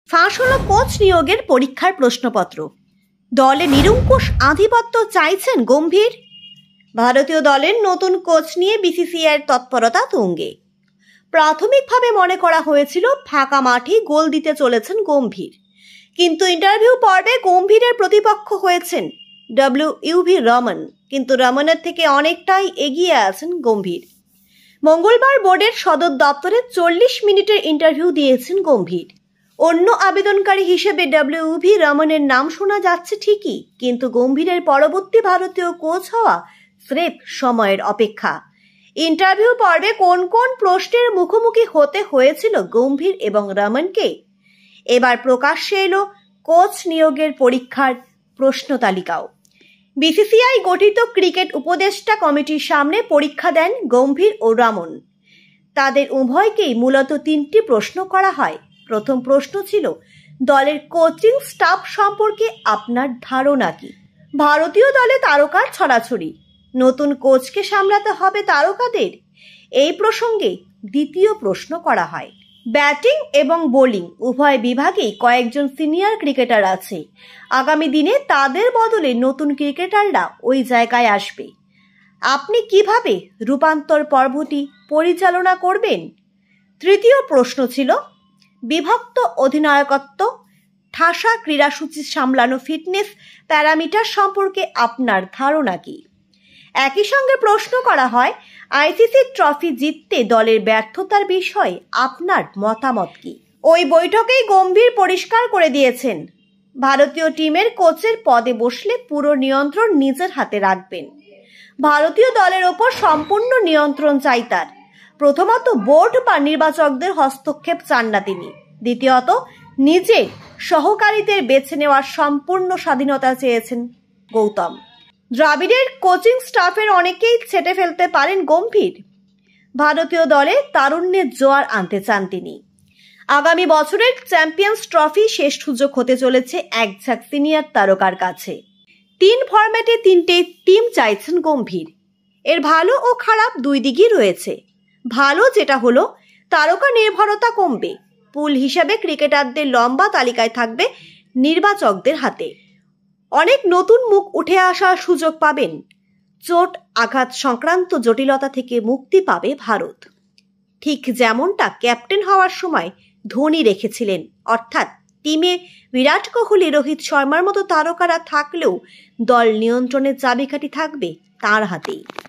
ফাঁস হলো কোচ নিয়োগের পরীক্ষার প্রশ্নপত্র। দলে নিরঙ্কুশ আধিপত্য চাইছেন গম্ভীর। ভারতীয় দলের নতুন কোচ নিয়ে বিসিসিআইয়ের তৎপরতা তুঙ্গে। প্রাথমিকভাবে মনে করা হয়েছিল ফাঁকা মাঠে গোল দিতে চলেছেন গম্ভীর, কিন্তু ইন্টারভিউ পর্বে গম্ভীরের প্রতিপক্ষ হয়েছেন ডব্লিউভি রমন। কিন্তু রমনের থেকে অনেকটাই এগিয়ে আছেন গম্ভীর। মঙ্গলবার বোর্ডের সদর দপ্তরে 40 মিনিটের ইন্টারভিউ দিয়েছেন গম্ভীর। অন্য আবেদনকারী হিসেবে ডব্লিউভি রমনের নাম শোনা যাচ্ছে ঠিকই, কিন্তু গম্ভীরের পরবর্তী ভারতীয় কোচ হওয়া স্রেফ সময়ের অপেক্ষা। ইন্টারভিউ পর্বে কোন কোন প্রশ্নের মুখোমুখি হতে হয়েছিল গম্ভীর এবং রমনকে, এবার প্রকাশ্যে এলো কোচ নিয়োগের পরীক্ষার প্রশ্ন তালিকাও। বিসিসিআই গঠিত ক্রিকেট উপদেষ্টা কমিটির সামনে পরীক্ষা দেন গম্ভীর ও রমন। তাদের উভয়কেই মূলত 3টি প্রশ্ন করা হয়। প্রথম প্রশ্ন ছিল, দলের কোচিং স্টাফ সম্পর্কে আপনার ধারণা কি? ভারতীয় দলে তারকার ছড়াছড়ি, নতুন কোচকে সামলাতে হবে তারকাদের, এই প্রসঙ্গে দ্বিতীয় প্রশ্ন করা হয়। ব্যাটিং এবং বোলিং উভয় বিভাগেই কয়েকজন সিনিয়র ক্রিকেটার আছে। আগামী দিনে তাদের বদলে নতুন ক্রিকেটাররা ওই জায়গায় আসবে। আপনি কিভাবে রূপান্তর পর্বটি পরিচালনা করবেন? তৃতীয় প্রশ্ন ছিল, বিভক্ত অধিনায়কত্ব, ঠাসা ক্রীড়াসূচি সামলানো, ফিটনেস প্যারামিটার সম্পর্কে আপনার ধারণা কি? একই সঙ্গে প্রশ্ন করা হয়, আইসিসি ট্রফি জিততে দলের ব্যর্থতার বিষয়ে আপনার মতামত কি? ওই বৈঠকেই গম্ভীর পরিষ্কার করে দিয়েছেন, ভারতীয় টিমের কোচের পদে বসলে পুরো নিয়ন্ত্রণ নিজের হাতে রাখবেন। ভারতীয় দলের ওপর সম্পূর্ণ নিয়ন্ত্রণ চাই তার। প্রথমত, বোর্ড বা নির্বাচকদের হস্তক্ষেপ চান না তিনি। দ্বিতীয়ত, নিজের সহকারীদের বেছে নেওয়ার সম্পূর্ণ স্বাধীনতা চেয়েছেন গৌতম। দ্রাবিড়ের কোচিং স্টাফের অনেকেই ছেটে ফেলতে পারেন গম্ভীর। ভারতীয় দলে তারুণ্যের জোয়ার আনতে চান তিনি। আগামী বছরের চ্যাম্পিয়ন্স ট্রফি শেষ সুযোগ হতে চলেছে একঝাঁক সিনিয়র তারকার কাছে। 3 ফরম্যাটে 3টে টিম চাইছেন গম্ভীর। এর ভালো ও খারাপ দুই দিকই রয়েছে। ভালো যেটা হলো, তারকা নির্ভরতা কমবে। পুল হিসাবে ক্রিকেটারদের লম্বা তালিকায় থাকবে নির্বাচকদের হাতে। অনেক নতুন মুখ উঠে আসার সুযোগ পাবেন। চোট আঘাত সংক্রান্ত জটিলতা থেকে মুক্তি পাবে ভারত, ঠিক যেমনটা ক্যাপ্টেন হওয়ার সময় ধোনি রেখেছিলেন। অর্থাৎ টিমে বিরাট কোহলি, রোহিত শর্মার মতো তারকারা থাকলেও দল নিয়ন্ত্রণের চাবিকাঠি থাকবে তার হাতেই।